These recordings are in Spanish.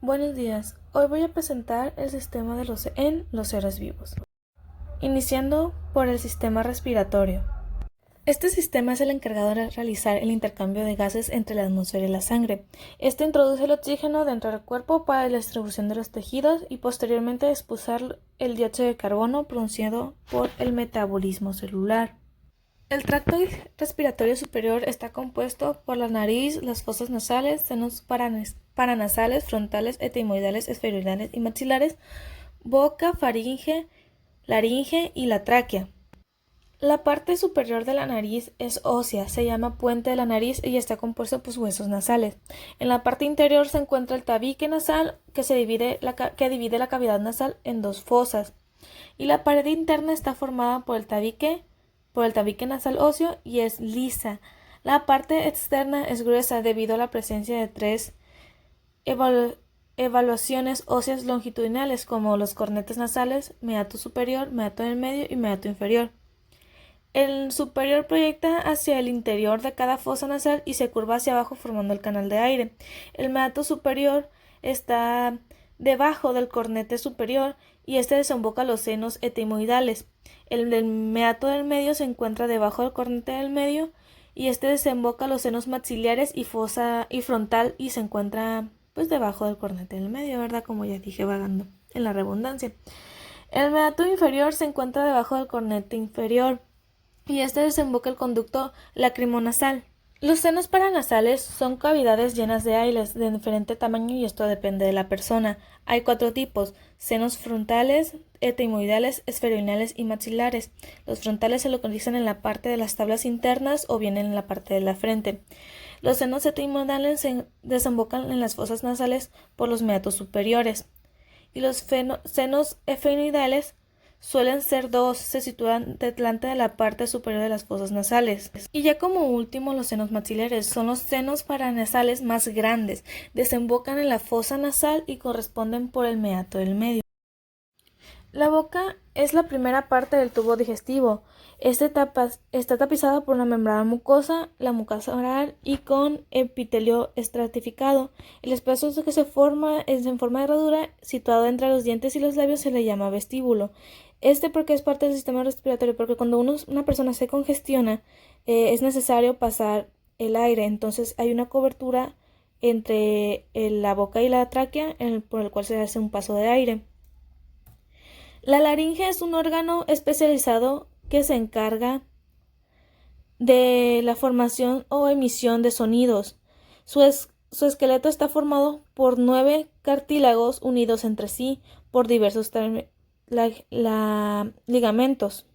Buenos días, hoy voy a presentar el sistema en los seres vivos, iniciando por el sistema respiratorio. Este sistema es el encargado de realizar el intercambio de gases entre la atmósfera y la sangre. Este introduce el oxígeno dentro del cuerpo para la distribución de los tejidos y posteriormente expulsar el dióxido de carbono producido por el metabolismo celular. El tracto respiratorio superior está compuesto por la nariz, las fosas nasales, senos paranasales, frontales, etimoidales, esferoidales y maxilares, boca, faringe, laringe y la tráquea. La parte superior de la nariz es ósea, se llama puente de la nariz y está compuesto por huesos nasales. En la parte interior se encuentra el tabique nasal que divide la cavidad nasal en dos fosas. Y la pared interna está formada por el tabique nasal óseo y es lisa. La parte externa es gruesa debido a la presencia de tres evaluaciones óseas longitudinales como los cornetes nasales, meato superior, meato del medio y meato inferior. El superior proyecta hacia el interior de cada fosa nasal y se curva hacia abajo formando el canal de aire. El meato superior está debajo del cornete superior y este desemboca los senos etimoidales. El del meato del medio se encuentra debajo del cornete del medio y este desemboca los senos maxilares y fosa y frontal y se encuentra debajo del cornete del medio, ¿verdad? Como ya dije, vagando en la redundancia. El meato inferior se encuentra debajo del cornete inferior y este desemboca el conducto lacrimonasal. Los senos paranasales son cavidades llenas de aire de diferente tamaño y esto depende de la persona. Hay 4 tipos: senos frontales, etimoidales, esferoidales y maxilares. Los frontales se localizan en la parte de las tablas internas o bien en la parte de la frente. Los senos etimoidales se desembocan en las fosas nasales por los meatos superiores. Y los senos esfenoidales suelen ser 2, se sitúan delante de la parte superior de las fosas nasales. Y ya como último, los senos maxilares son los senos paranasales más grandes, desembocan en la fosa nasal y corresponden por el meato del medio. La boca es la primera parte del tubo digestivo. Está tapizada por una membrana mucosa, la mucosa oral y con epitelio estratificado. El espacio que se forma es en forma de herradura, situado entre los dientes y los labios, se le llama vestíbulo. Porque es parte del sistema respiratorio, porque cuando una persona se congestiona, es necesario pasar el aire. Entonces hay una cobertura entre la boca y la tráquea por el cual se hace un paso de aire. La laringe es un órgano especializado que se encarga de la formación o emisión de sonidos. Su esqueleto está formado por 9 cartílagos unidos entre sí por diversos ligamentos.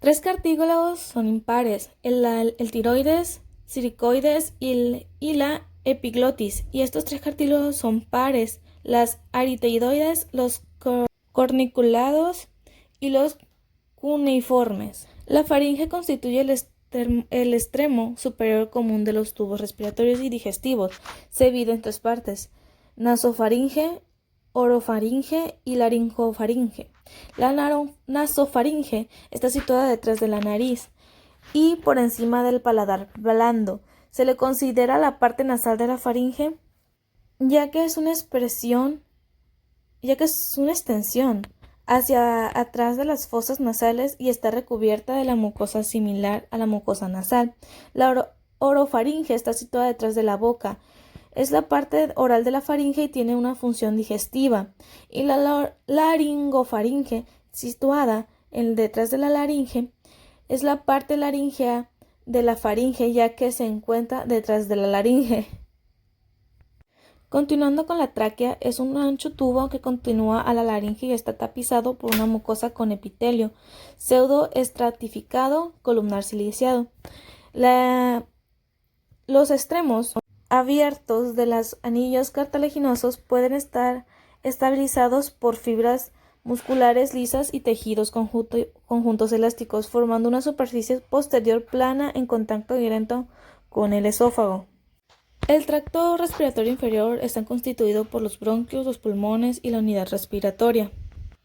3 cartílagos son impares, el tiroides, siricoides y la epiglotis, y estos 3 cartílagos son pares, las ariteidoides, los corniculados y los cuneiformes. La faringe constituye el extremo superior común de los tubos respiratorios y digestivos. Se divide en 3 partes: nasofaringe, orofaringe y laringofaringe. La nasofaringe está situada detrás de la nariz y por encima del paladar blando. Se le considera la parte nasal de la faringe, ya que es una extensión hacia atrás de las fosas nasales y está recubierta de la mucosa similar a la mucosa nasal. La orofaringe está situada detrás de la boca. Es la parte oral de la faringe y tiene una función digestiva. Y la laringofaringe, situada detrás de la laringe, es la parte laringea de la faringe, ya que se encuentra detrás de la laringe. Continuando con la tráquea, es un ancho tubo que continúa a la laringe y está tapizado por una mucosa con epitelio pseudoestratificado columnar siliciado. Los extremos abiertos de los anillos cartilaginosos pueden estar estabilizados por fibras musculares lisas y tejidos conjuntos elásticos, formando una superficie posterior plana en contacto directo con el esófago. El tracto respiratorio inferior está constituido por los bronquios, los pulmones y la unidad respiratoria.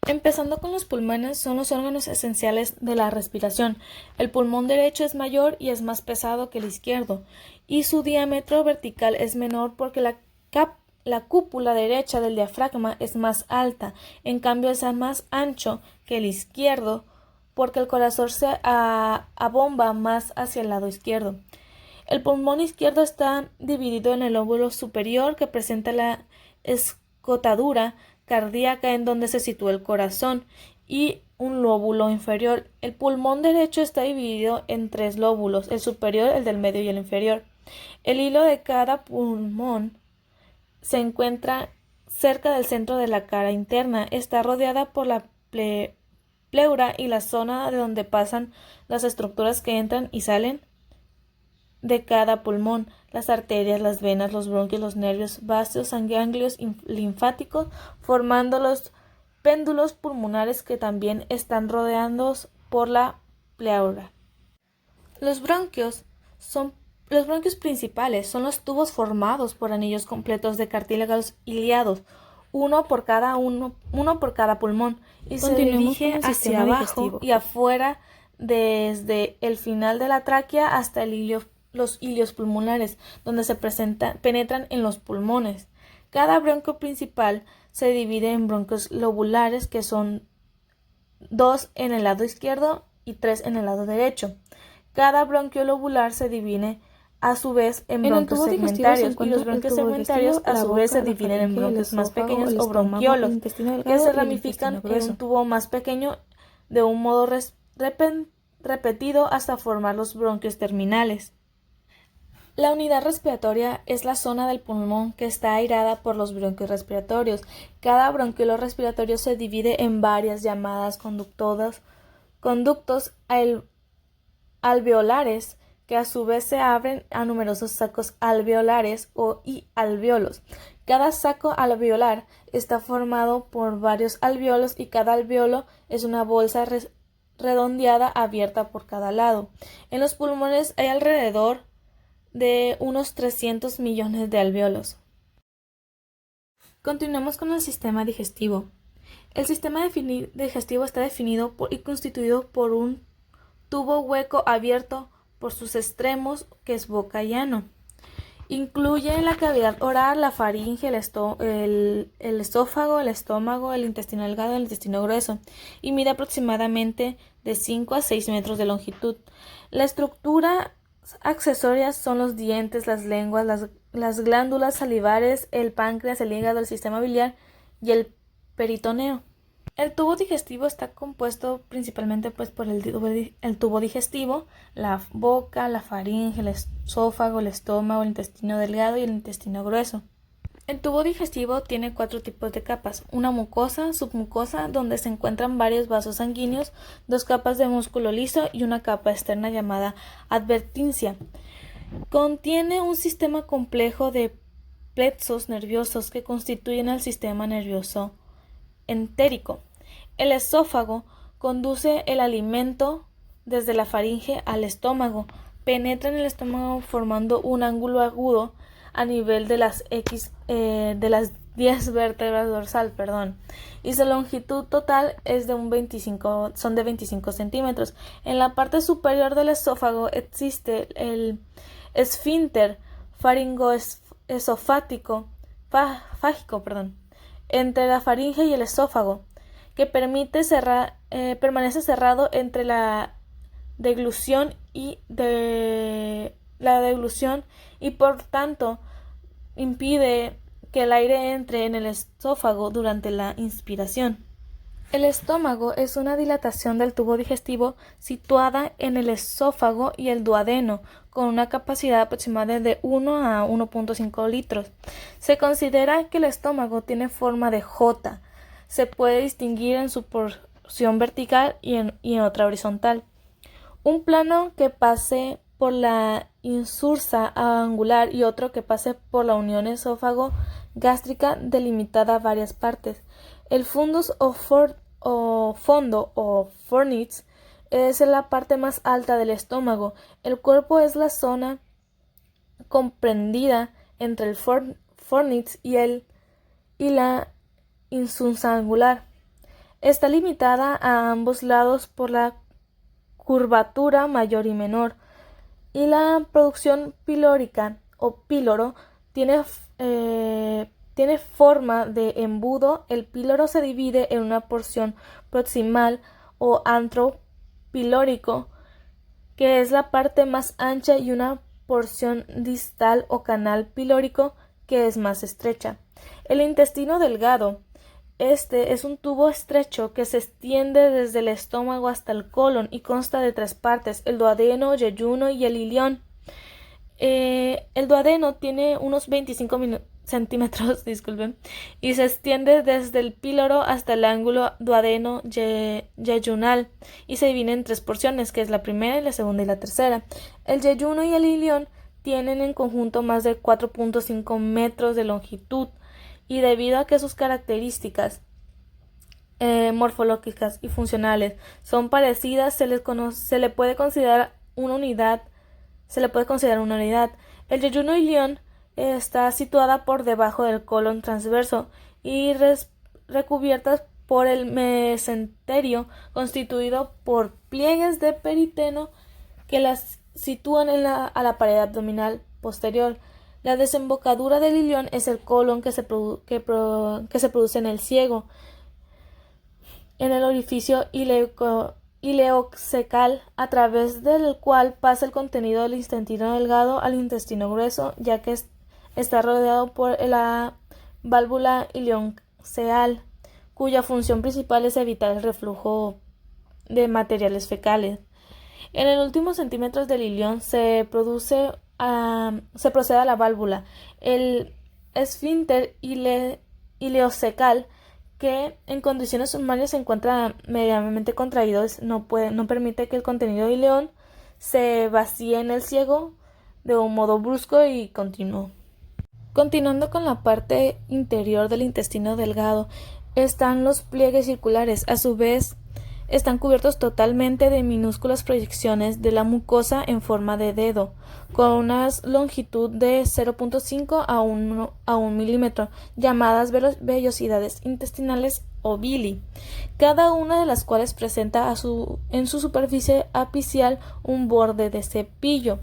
Empezando con los pulmones, son los órganos esenciales de la respiración. El pulmón derecho es mayor y es más pesado que el izquierdo, y su diámetro vertical es menor porque la La cúpula derecha del diafragma es más alta, en cambio es más ancho que el izquierdo, porque el corazón se abomba más hacia el lado izquierdo. El pulmón izquierdo está dividido en el lóbulo superior, que presenta la escotadura cardíaca en donde se sitúa el corazón, y un lóbulo inferior. El pulmón derecho está dividido en 3 lóbulos, el superior, el del medio y el inferior. El hilo de cada pulmón se encuentra cerca del centro de la cara interna. Está rodeada por la pleura y la zona de donde pasan las estructuras que entran y salen de cada pulmón, las arterias, las venas, los bronquios, los nervios, vasos, ganglios linfáticos, formando los péndulos pulmonares que también están rodeados por la pleura. Los bronquios principales son los tubos formados por anillos completos de cartílagos iliados, uno por cada pulmón, y se dirige hacia abajo y afuera desde el final de la tráquea hasta los ilios pulmonares, donde se penetran en los pulmones. Cada bronquio principal se divide en bronquios lobulares, que son 2 en el lado izquierdo y 3 en el lado derecho. Cada bronquio lobular se divide a su vez en bronquios segmentarios, y los bronquios segmentarios a su vez se dividen en bronquios más pequeños o bronquiolos, que se ramifican en un tubo más pequeño de un modo repetido hasta formar los bronquios terminales. La unidad respiratoria es la zona del pulmón que está airada por los bronquios respiratorios. Cada bronquiolo respiratorio se divide en varias llamadas conductos alveolares, que a su vez se abren a numerosos sacos alveolares y alveolos. Cada saco alveolar está formado por varios alveolos, y cada alveolo es una bolsa redondeada abierta por cada lado. En los pulmones hay alrededor de unos 300 millones de alveolos. Continuemos con el sistema digestivo. El sistema digestivo está definido y constituido por un tubo hueco abierto por sus extremos, que es boca y ano. Incluye la cavidad oral, la faringe, el esófago, el estómago, el intestino delgado y el intestino grueso, y mide aproximadamente de 5 a 6 metros de longitud. La estructura accesorias son los dientes, las lenguas, las glándulas salivares, el páncreas, el hígado, el sistema biliar y el peritoneo. El tubo digestivo está compuesto principalmente por el tubo digestivo, la boca, la faringe, el esófago, el estómago, el intestino delgado y el intestino grueso. El tubo digestivo tiene 4 tipos de capas: una mucosa, submucosa, donde se encuentran varios vasos sanguíneos, 2 capas de músculo liso y una capa externa llamada adventicia. Contiene un sistema complejo de plexos nerviosos que constituyen el sistema nervioso entérico. El esófago conduce el alimento desde la faringe al estómago, penetra en el estómago formando un ángulo agudo a nivel de las 10 vértebras dorsal, y su longitud total es de 25 centímetros. En la parte superior del esófago existe el esfínter faringoesofágico, entre la faringe y el esófago, que permanece cerrado entre la deglución y por tanto impide que el aire entre en el esófago durante la inspiración. El estómago es una dilatación del tubo digestivo situada en el esófago y el duodeno, con una capacidad aproximada de 1 a 1.5 litros. Se considera que el estómago tiene forma de J. Se puede distinguir en su porción vertical y en otra horizontal. Un plano que pase por la insursa angular y otro que pase por la unión esófago-gástrica delimitada a varias partes. El fundus o fondo o fornix es la parte más alta del estómago. El cuerpo es la zona comprendida entre el fornix y la insursa angular. Está limitada a ambos lados por la curvatura mayor y menor, y la producción pilórica o píloro tiene tiene forma de embudo. El píloro se divide en una porción proximal o antro pilórico, que es la parte más ancha, y una porción distal o canal pilórico, que es más estrecha. El intestino delgado. Este es un tubo estrecho que se extiende desde el estómago hasta el colon y consta de 3 partes: el duodeno, yeyuno y el ilión. El duodeno tiene unos 25 centímetros, disculpen, y se extiende desde el píloro hasta el ángulo duodeno-yeyunal, y se divide en 3 porciones, que es la primera, la segunda y la tercera. El yeyuno y el ilión tienen en conjunto más de 4.5 metros de longitud, y debido a que sus características morfológicas y funcionales son parecidas, se le puede considerar una unidad. El yeyuno ilión está situada por debajo del colon transverso y recubiertas por el mesenterio, constituido por pliegues de periteno que las sitúan a la pared abdominal posterior. La desembocadura del ilión es el colon que se produce en el ciego, en el orificio ileocecal, a través del cual pasa el contenido del intestino delgado al intestino grueso, ya que está rodeado por la válvula ileocecal, cuya función principal es evitar el reflujo de materiales fecales. En el último centímetros del ilión se procede a la válvula. El esfínter ileocecal, que en condiciones normales se encuentra medianamente contraído, no permite que el contenido del ileón se vacíe en el ciego de un modo brusco y continuo. Continuando con la parte interior del intestino delgado, están los pliegues circulares. A su vez, están cubiertos totalmente de minúsculas proyecciones de la mucosa en forma de dedo, con una longitud de 0.5 a 1 milímetro, llamadas vellosidades intestinales o villi, cada una de las cuales presenta en su superficie apical un borde de cepillo.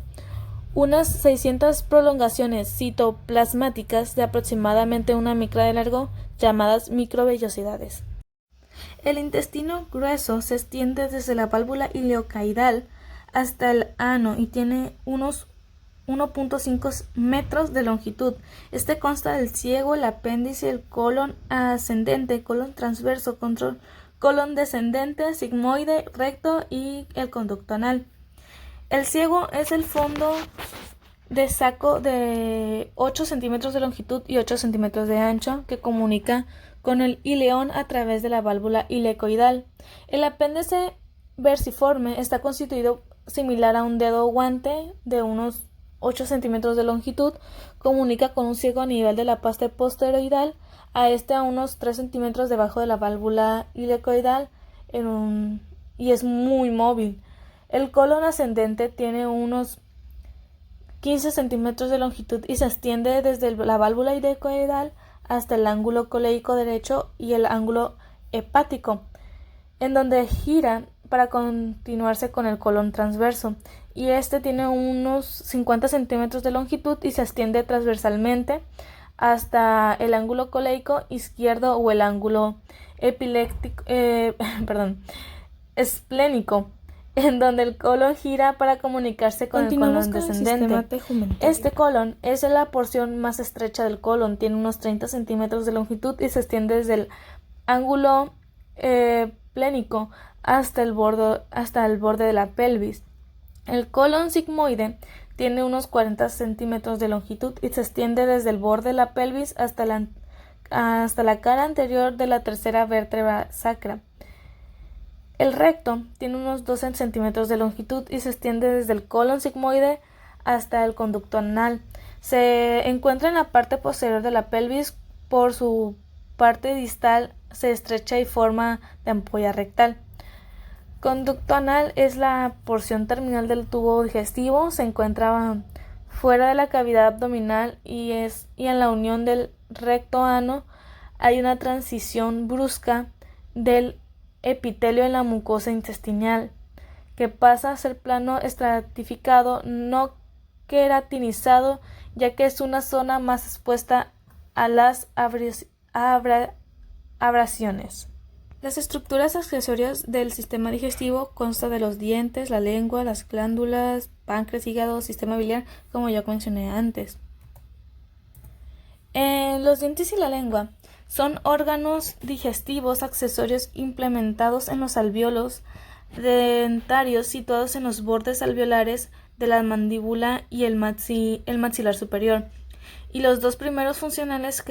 Unas 600 prolongaciones citoplasmáticas de aproximadamente 1 micra de largo, llamadas microvellosidades. El intestino grueso se extiende desde la válvula ileocaudal hasta el ano y tiene unos 1.5 metros de longitud. Este consta del ciego, el apéndice, el colon ascendente, colon transverso, colon descendente, sigmoide, recto y el conducto anal. El ciego es el fondo de saco de 8 centímetros de longitud y 8 centímetros de ancho, que comunica con el ileón a través de la válvula ileocoidal. El apéndice versiforme está constituido similar a un dedo guante de unos 8 centímetros de longitud, comunica con un ciego a nivel de la pasta posteroidal, a unos 3 centímetros debajo de la válvula ileocoidal, y es muy móvil. El colon ascendente tiene unos 15 centímetros de longitud y se extiende desde la válvula ileocoidal hasta el ángulo coleico derecho y el ángulo hepático, en donde gira para continuarse con el colon transverso, y tiene unos 50 centímetros de longitud y se extiende transversalmente hasta el ángulo coleico izquierdo o el ángulo esplénico, en donde el colon gira para comunicarse con el colon descendente. Este colon es la porción más estrecha del colon, tiene unos 30 centímetros de longitud y se extiende desde el ángulo plénico hasta el borde de la pelvis. El colon sigmoide tiene unos 40 centímetros de longitud y se extiende desde el borde de la pelvis hasta la cara anterior de la tercera vértebra sacra. El recto tiene unos 12 centímetros de longitud y se extiende desde el colon sigmoide hasta el conducto anal. Se encuentra en la parte posterior de la pelvis. Por su parte distal se estrecha y forma de ampolla rectal. Conducto anal es la porción terminal del tubo digestivo. Se encuentra fuera de la cavidad abdominal y en la unión del recto ano hay una transición brusca del epitelio en la mucosa intestinal, que pasa a ser plano estratificado, no queratinizado, ya que es una zona más expuesta a las abrasiones. Las estructuras accesorias del sistema digestivo constan de los dientes, la lengua, las glándulas, páncreas, hígado, sistema biliar, como ya mencioné antes. Los dientes y la lengua son órganos digestivos accesorios implementados en los alvéolos dentarios situados en los bordes alveolares de la mandíbula y el maxilar superior. Y los dos primeros funciones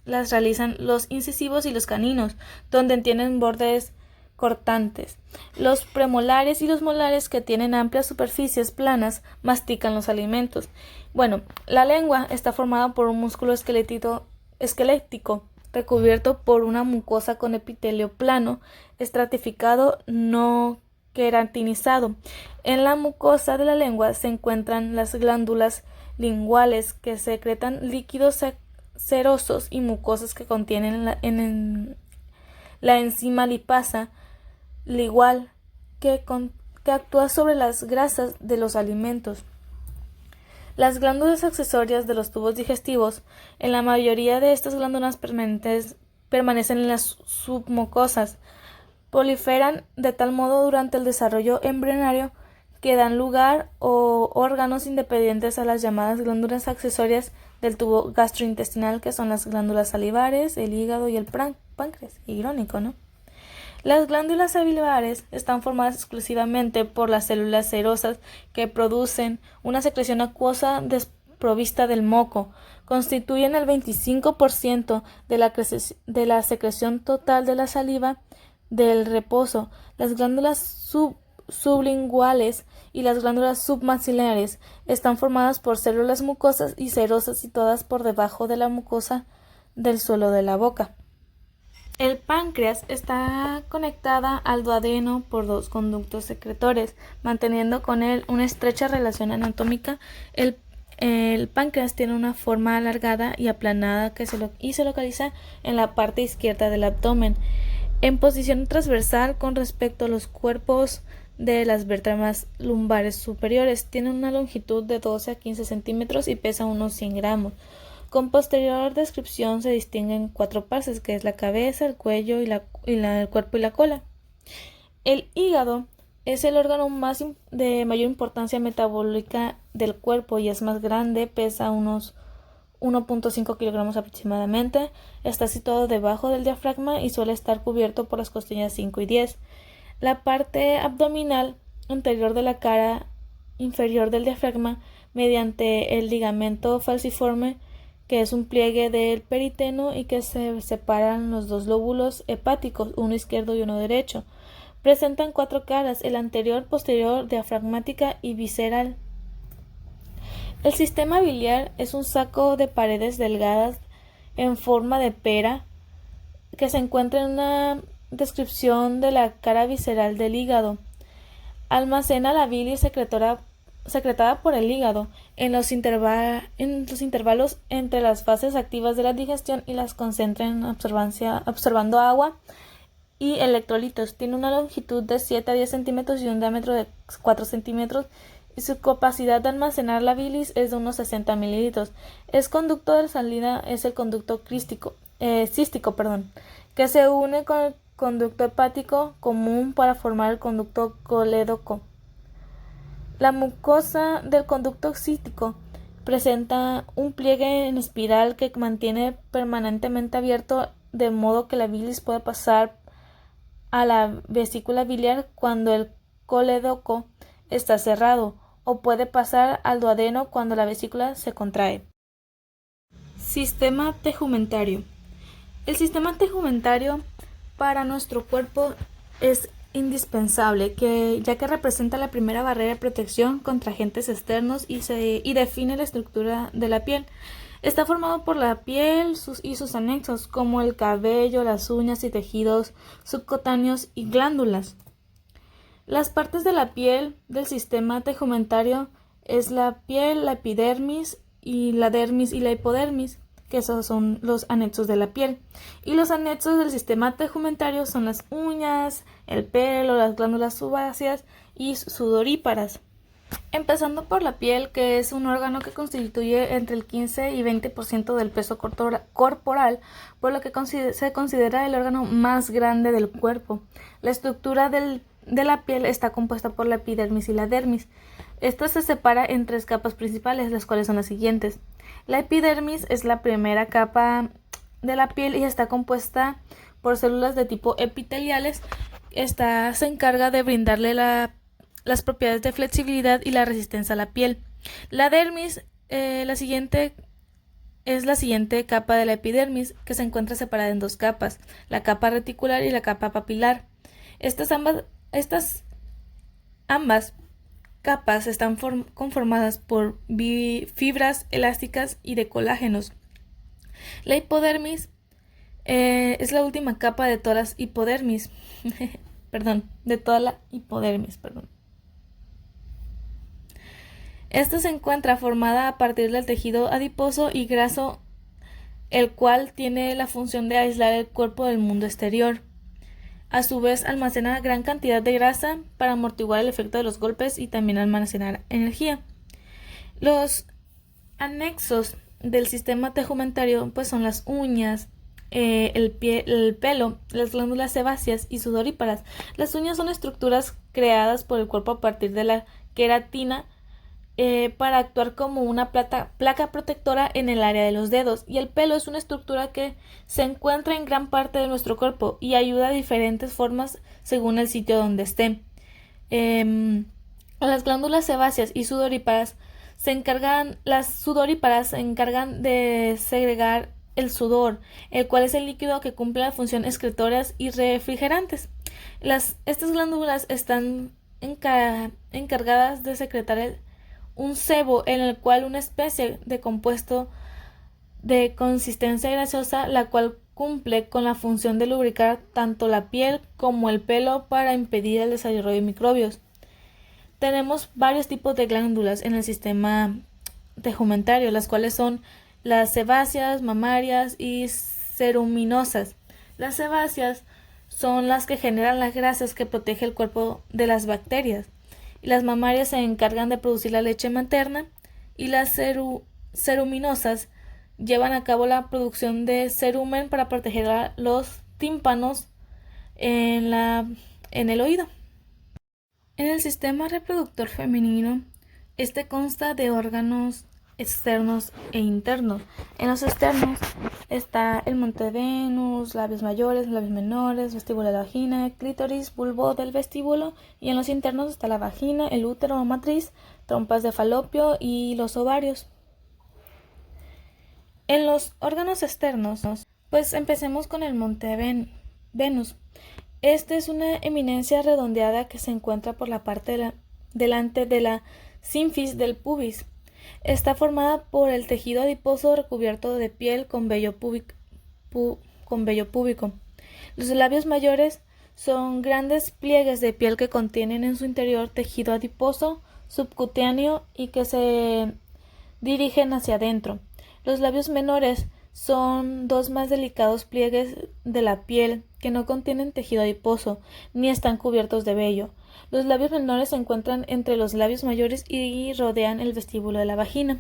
las realizan los incisivos y los caninos, donde tienen bordes cortantes. Los premolares y los molares, que tienen amplias superficies planas, mastican los alimentos. Bueno, la lengua está formada por un músculo esquelético recubierto por una mucosa con epitelio plano, estratificado, no queratinizado. En la mucosa de la lengua se encuentran las glándulas linguales, que secretan líquidos serosos, y mucosas que contienen la enzima lipasa lingual, que actúa sobre las grasas de los alimentos. Las glándulas accesorias de los tubos digestivos. En la mayoría de estas glándulas permanecen en las submucosas. Proliferan de tal modo durante el desarrollo embrionario que dan lugar a órganos independientes a las llamadas glándulas accesorias del tubo gastrointestinal, que son las glándulas salivares, el hígado y el páncreas. Irónico, ¿no? Las glándulas salivares están formadas exclusivamente por las células serosas, que producen una secreción acuosa desprovista del moco. Constituyen el 25% de la secreción total de la saliva del reposo. Las glándulas sublinguales y las glándulas submaxilares están formadas por células mucosas y serosas situadas por debajo de la mucosa del suelo de la boca. El páncreas está conectada al duodeno por dos conductos secretores, manteniendo con él una estrecha relación anatómica. El páncreas tiene una forma alargada y aplanada y se localiza en la parte izquierda del abdomen, en posición transversal con respecto a los cuerpos de las vértebras lumbares superiores. Tiene una longitud de 12 a 15 centímetros y pesa unos 100 gramos. Con posterior descripción se distinguen 4 partes, que es la cabeza, el cuello el cuerpo y la cola. El hígado es el órgano de mayor importancia metabólica del cuerpo y es más grande, pesa unos 1.5 kilogramos aproximadamente. Está situado debajo del diafragma y suele estar cubierto por las costillas 5 y 10. La parte abdominal anterior de la cara inferior del diafragma, mediante el ligamento falciforme, que es un pliegue del periteno y que se separan los dos lóbulos hepáticos, uno izquierdo y uno derecho. Presentan 4 caras: el anterior, posterior, diafragmática y visceral. El sistema biliar es un saco de paredes delgadas en forma de pera que se encuentra en una descripción de la cara visceral del hígado. Almacena la bilis secretada por el hígado en los intervalos entre las fases activas de la digestión y las concentra absorbando agua y electrolitos. Tiene una longitud de 7 a 10 centímetros y un diámetro de 4 centímetros y su capacidad de almacenar la bilis es de unos 60 mililitros. El conducto de salida es el conducto cístico, que se une con el conducto hepático común para formar el conducto colédoco. La mucosa del conducto cístico presenta un pliegue en espiral que mantiene permanentemente abierto, de modo que la bilis puede pasar a la vesícula biliar cuando el colédoco está cerrado, o puede pasar al duodeno cuando la vesícula se contrae. Sistema tegumentario. El sistema tegumentario para nuestro cuerpo es indispensable, ya que representa la primera barrera de protección contra agentes externos y define la estructura de la piel. Está formado por la piel y sus anexos, como el cabello, las uñas y tejidos subcutáneos y glándulas. Las partes de la piel del sistema tegumentario es la piel, la epidermis y la dermis y la hipodermis, que esos son los anexos de la piel. Y los anexos del sistema tegumentario son las uñas, el pelo, las glándulas sebáceas y sudoríparas. Empezando por la piel, que es un órgano que constituye entre el 15 y 20% del peso corporal, por lo que se considera el órgano más grande del cuerpo. La estructura de la piel está compuesta por la epidermis y la dermis. Esta se separa en tres capas principales, las cuales son las siguientes. La epidermis es la primera capa de la piel y está compuesta por células de tipo epiteliales. Esta se encarga de brindarle las propiedades de flexibilidad y la resistencia a la piel. La dermis, es la siguiente capa de la epidermis, que se encuentra separada en dos capas, la capa reticular y la capa papilar. Estas ambas capas están conformadas por fibras elásticas y de colágenos. La hipodermis es la última capa de todas las hipodermis. de toda la hipodermis, Esta se encuentra formada a partir del tejido adiposo y graso, el cual tiene la función de aislar el cuerpo del mundo exterior. A su vez, almacena gran cantidad de grasa para amortiguar el efecto de los golpes y también almacenar energía. Los anexos del sistema tegumentario pues son las uñas, el pelo, las glándulas sebáceas y sudoríparas. Las uñas son estructuras creadas por el cuerpo a partir de la queratina para actuar como una placa protectora en el área de los dedos, y el pelo es una estructura que se encuentra en gran parte de nuestro cuerpo y ayuda a diferentes formas según el sitio donde esté. Las glándulas sebáceas y sudoríparas las sudoríparas se encargan de segregar el sudor, el cual es el líquido que cumple la función excretorias y refrigerantes. Estas glándulas están encargadas de secretar un sebo, en el cual una especie de compuesto de consistencia grasosa, la cual cumple con la función de lubricar tanto la piel como el pelo para impedir el desarrollo de microbios. Tenemos varios tipos de glándulas en el sistema tegumentario, las cuales son las sebáceas, mamarias y ceruminosas. Las sebáceas son las que generan las grasas que protege el cuerpo de las bacterias. Y las mamarias se encargan de producir la leche materna, y las ceruminosas llevan a cabo la producción de cerumen para proteger a los tímpanos en el oído. En el sistema reproductor femenino, este consta de órganos externos e internos. En los externos está el monte de Venus, labios mayores, labios menores, vestíbulo de la vagina, clítoris, bulbo del vestíbulo, y en los internos está la vagina, el útero o matriz, trompas de falopio y los ovarios. En los órganos externos, pues empecemos con el monte de Venus. Este es una eminencia redondeada que se encuentra por la parte delante de la sínfis del pubis. Está formada por el tejido adiposo recubierto de piel con vello púbico. Los labios mayores son grandes pliegues de piel que contienen en su interior tejido adiposo subcutáneo y que se dirigen hacia adentro. Los labios menores son dos más delicados pliegues de la piel que no contienen tejido adiposo ni están cubiertos de vello. Los labios menores se encuentran entre los labios mayores y rodean el vestíbulo de la vagina.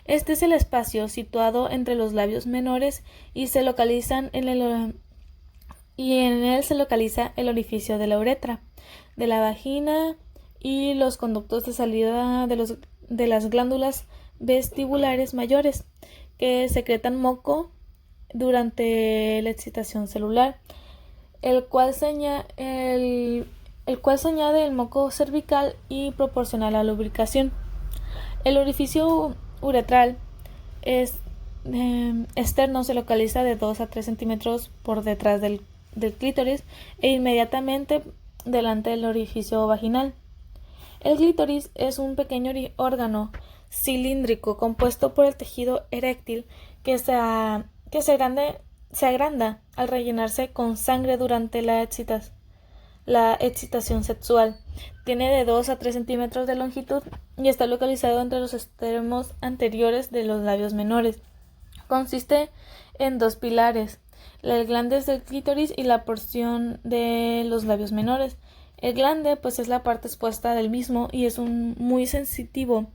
Este es el espacio situado entre los labios menores y en él se localiza el orificio de la uretra, de la vagina y los conductos de salida de las glándulas vestibulares mayores, que secretan moco durante la excitación celular, el cual se añade el moco cervical y proporciona la lubricación. El orificio uretral externo se localiza de 2 a 3 centímetros por detrás del clítoris e inmediatamente delante del orificio vaginal. El clítoris es un pequeño órgano cilíndrico compuesto por el tejido eréctil que se agranda al rellenarse con sangre durante la excitación sexual. Tiene de 2 a 3 centímetros de longitud y está localizado entre los extremos anteriores de los labios menores. Consiste en dos pilares: el glande del clítoris y la porción de los labios menores. El glande pues es la parte expuesta del mismo y es muy sensitivo,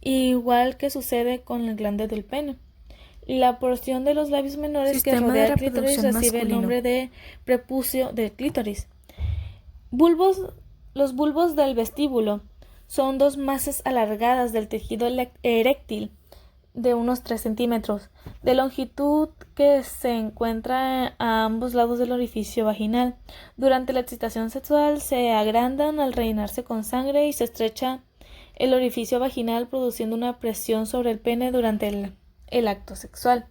igual que sucede con el glande del pene. La porción de los labios menores que rodea el clítoris recibe el nombre de prepucio del clítoris. Los bulbos del vestíbulo son dos masas alargadas del tejido eréctil de unos 3 centímetros de longitud que se encuentra a ambos lados del orificio vaginal. Durante la excitación sexual se agrandan al rellenarse con sangre y se estrecha el orificio vaginal produciendo una presión sobre el pene durante el acto sexual.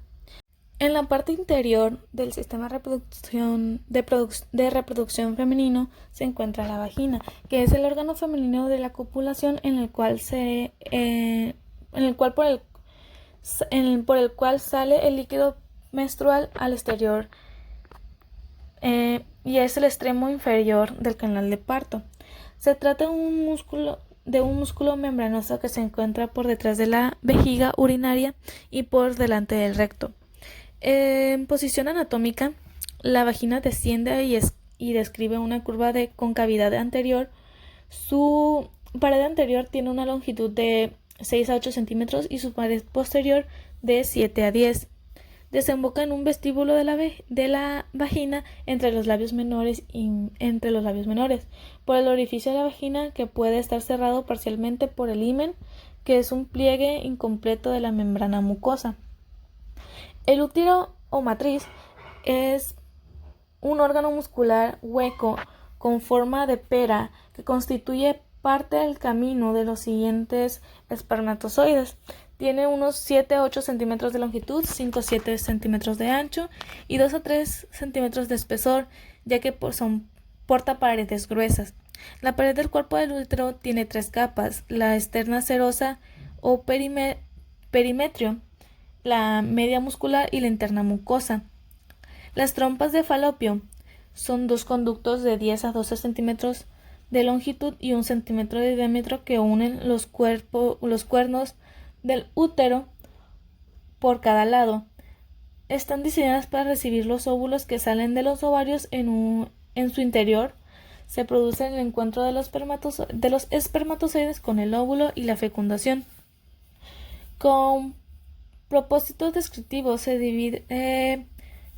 En la parte interior del sistema de reproducción femenino se encuentra la vagina, que es el órgano femenino de la copulación por el cual sale el líquido menstrual al exterior y es el extremo inferior del canal de parto. Se trata de un músculo membranoso que se encuentra por detrás de la vejiga urinaria y por delante del recto. En posición anatómica, la vagina desciende y describe una curva de concavidad anterior. Su pared anterior tiene una longitud de 6 a 8 centímetros y su pared posterior de 7 a 10. Desemboca en un vestíbulo de la vagina entre los labios menores por el orificio de la vagina, que puede estar cerrado parcialmente por el himen, que es un pliegue incompleto de la membrana mucosa. El útero o matriz es un órgano muscular hueco con forma de pera que constituye parte del camino de los siguientes espermatozoides. Tiene unos 7 a 8 centímetros de longitud, 5 a 7 centímetros de ancho y 2 a 3 centímetros de espesor, ya que porta paredes gruesas. La pared del cuerpo del útero tiene 3 capas: la externa serosa o perimetrio, la media muscular y la interna mucosa. Las trompas de falopio son 2 conductos de 10 a 12 centímetros de longitud y 1 centímetro de diámetro que unen los cuernos del útero por cada lado. Están diseñadas para recibir los óvulos que salen de los ovarios. En su interior se produce el encuentro de los espermatozoides con el óvulo y la fecundación. Con propósitos descriptivos se divide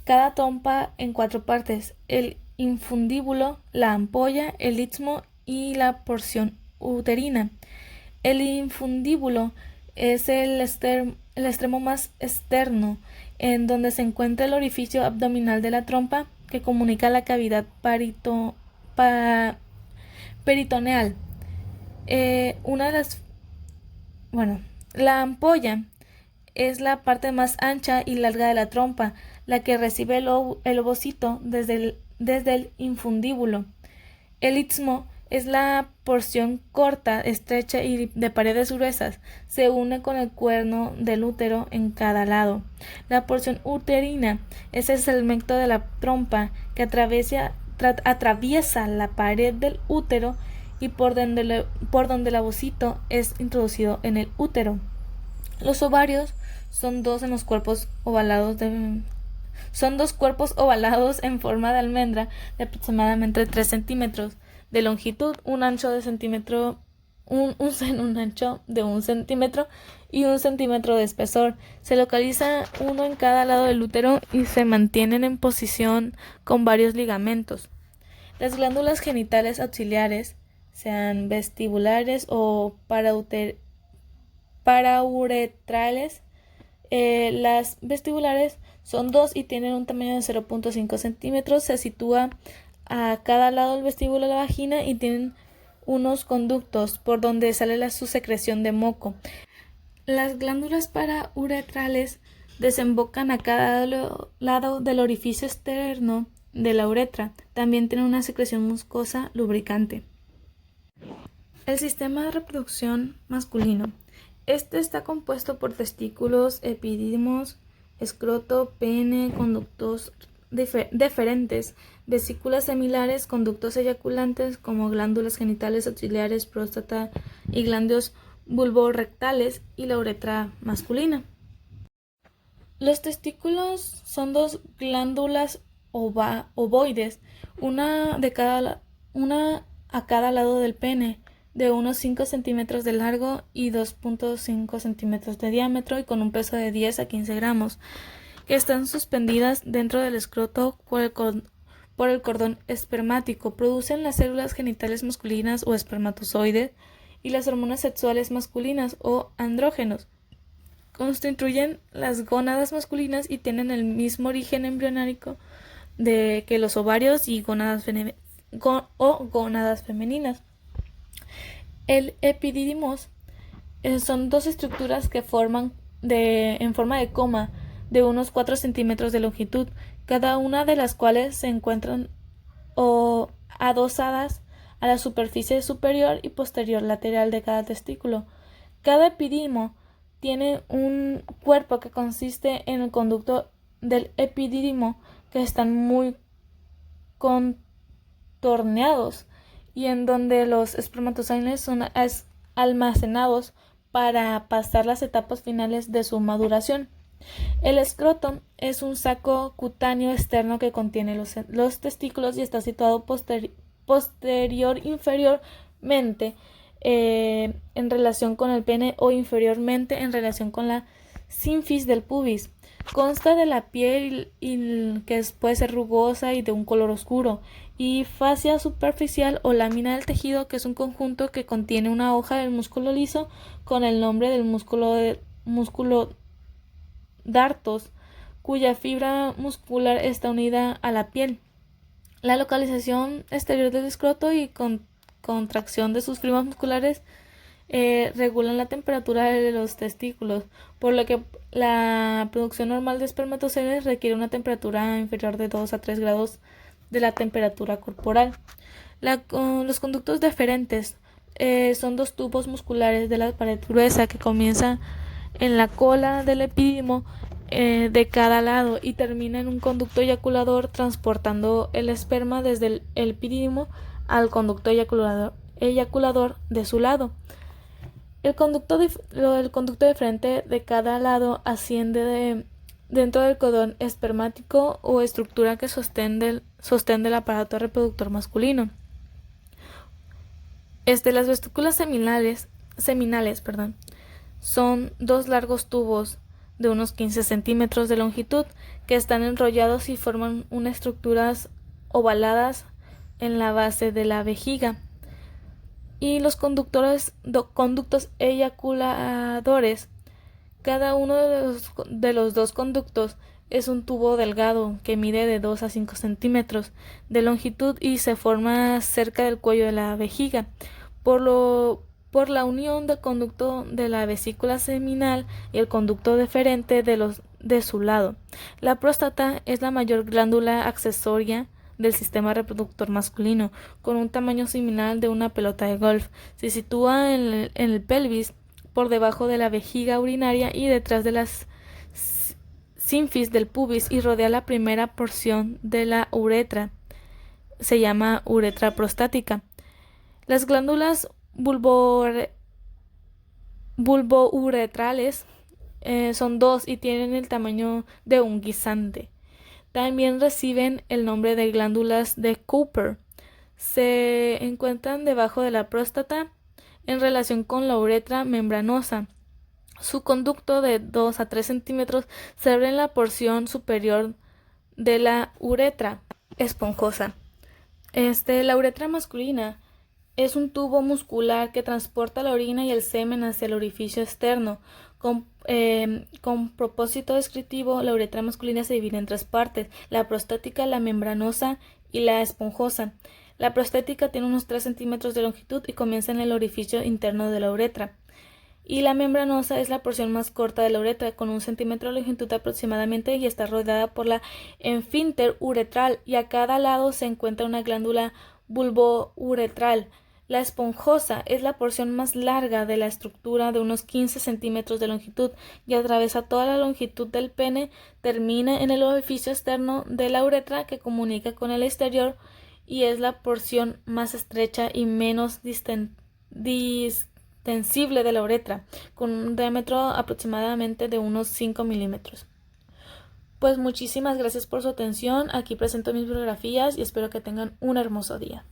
cada trompa en 4 partes: el infundíbulo, la ampolla, el istmo y la porción uterina. El infundíbulo es el extremo más externo, en donde se encuentra el orificio abdominal de la trompa que comunica la cavidad peritoneal. La ampolla es la parte más ancha y larga de la trompa, la que recibe el ovocito desde el infundíbulo. El istmo es la porción corta, estrecha y de paredes gruesas. Se une con el cuerno del útero en cada lado. La porción uterina es el segmento de la trompa que atraviesa la pared del útero y por donde el ovocito es introducido en el útero. Los ovarios son dos cuerpos ovalados en forma de almendra de aproximadamente 3 centímetros de longitud, un ancho de 1 centímetro y 1 centímetro de espesor. Se localiza uno en cada lado del útero y se mantienen en posición con varios ligamentos. Las glándulas genitales auxiliares, sean vestibulares o parauretrales, las vestibulares son 2 y tienen un tamaño de 0.5 centímetros. Se sitúa a cada lado del vestíbulo de la vagina y tienen unos conductos por donde sale su secreción de moco. Las glándulas parauretrales desembocan a cada lado del orificio externo de la uretra. También tienen una secreción mucosa lubricante. El sistema de reproducción masculino. Este está compuesto por testículos, epididimos, escroto, pene, conductos deferentes, vesículas semilares, conductos eyaculantes como glándulas genitales auxiliares, próstata y ganglios vulvorrectales y la uretra masculina. Los testículos son 2 glándulas ovoides, una a cada lado del pene, de unos 5 centímetros de largo y 2.5 centímetros de diámetro y con un peso de 10 a 15 gramos, que están suspendidas dentro del escroto por el cordón espermático. Producen las células genitales masculinas o espermatozoides y las hormonas sexuales masculinas o andrógenos. Constituyen las gónadas masculinas y tienen el mismo origen embrionárico que los ovarios y gónadas femeninas. El epididimos son dos estructuras que forman en forma de coma de unos 4 centímetros de longitud, cada una de las cuales se encuentran adosadas a la superficie superior y posterior lateral de cada testículo. Cada epididimo tiene un cuerpo que consiste en el conducto del epididimo, que están muy contorneados y en donde los espermatozoides son almacenados para pasar las etapas finales de su maduración. El escroto es un saco cutáneo externo que contiene los testículos y está situado inferiormente en relación con el pene o inferiormente en relación con la sínfis del pubis. Consta de la piel que puede ser rugosa y de un color oscuro, y fascia superficial o lámina del tejido, que es un conjunto que contiene una hoja del músculo liso con el nombre del músculo dartos, cuya fibra muscular está unida a la piel. La localización exterior del escroto y contracción de sus fibras musculares regulan la temperatura de los testículos, por lo que la producción normal de espermatozoides requiere una temperatura inferior de 2 a 3 grados de la temperatura corporal. Los conductos deferentes son dos tubos musculares de la pared gruesa que comienzan en la cola del epididimo de cada lado y termina en un conducto eyaculador, transportando el esperma desde el epididimo al conducto eyaculador de su lado. El conducto deferente de cada lado asciende dentro del cordón espermático o estructura que sostiene el aparato reproductor masculino. Las vesículas seminales, son dos largos tubos de unos 15 centímetros de longitud que están enrollados y forman unas estructuras ovaladas en la base de la vejiga. Y los conductos eyaculadores. Cada uno de los dos conductos es un tubo delgado que mide de 2 a 5 centímetros de longitud y se forma cerca del cuello de la vejiga por la unión del conducto de la vesícula seminal y el conducto deferente de su lado. La próstata es la mayor glándula accesoria del sistema reproductor masculino, con un tamaño similar de una pelota de golf. Se sitúa en el pelvis, por debajo de la vejiga urinaria y detrás de las sínfis del pubis, y rodea la primera porción de la uretra. Se llama uretra prostática. Las glándulas bulbouretrales son dos y tienen el tamaño de un guisante. También reciben el nombre de glándulas de Cooper. Se encuentran debajo de la próstata en relación con la uretra membranosa. Su conducto de 2 a 3 centímetros se abre en la porción superior de la uretra esponjosa. La uretra masculina es un tubo muscular que transporta la orina y el semen hacia el orificio externo. Con propósito descriptivo, la uretra masculina se divide en tres partes: la prostática, la membranosa y la esponjosa. La prostática tiene unos 3 centímetros de longitud y comienza en el orificio interno de la uretra. Y la membranosa es la porción más corta de la uretra, con 1 centímetro de longitud aproximadamente, y está rodeada por la esfínter uretral, y a cada lado se encuentra una glándula bulbouretral. La esponjosa es la porción más larga de la estructura, de unos 15 centímetros de longitud, y atraviesa toda la longitud del pene, termina en el orificio externo de la uretra que comunica con el exterior, y es la porción más estrecha y menos distensible de la uretra, con un diámetro aproximadamente de unos 5 milímetros. Pues muchísimas gracias por su atención. Aquí presento mis bibliografías y espero que tengan un hermoso día.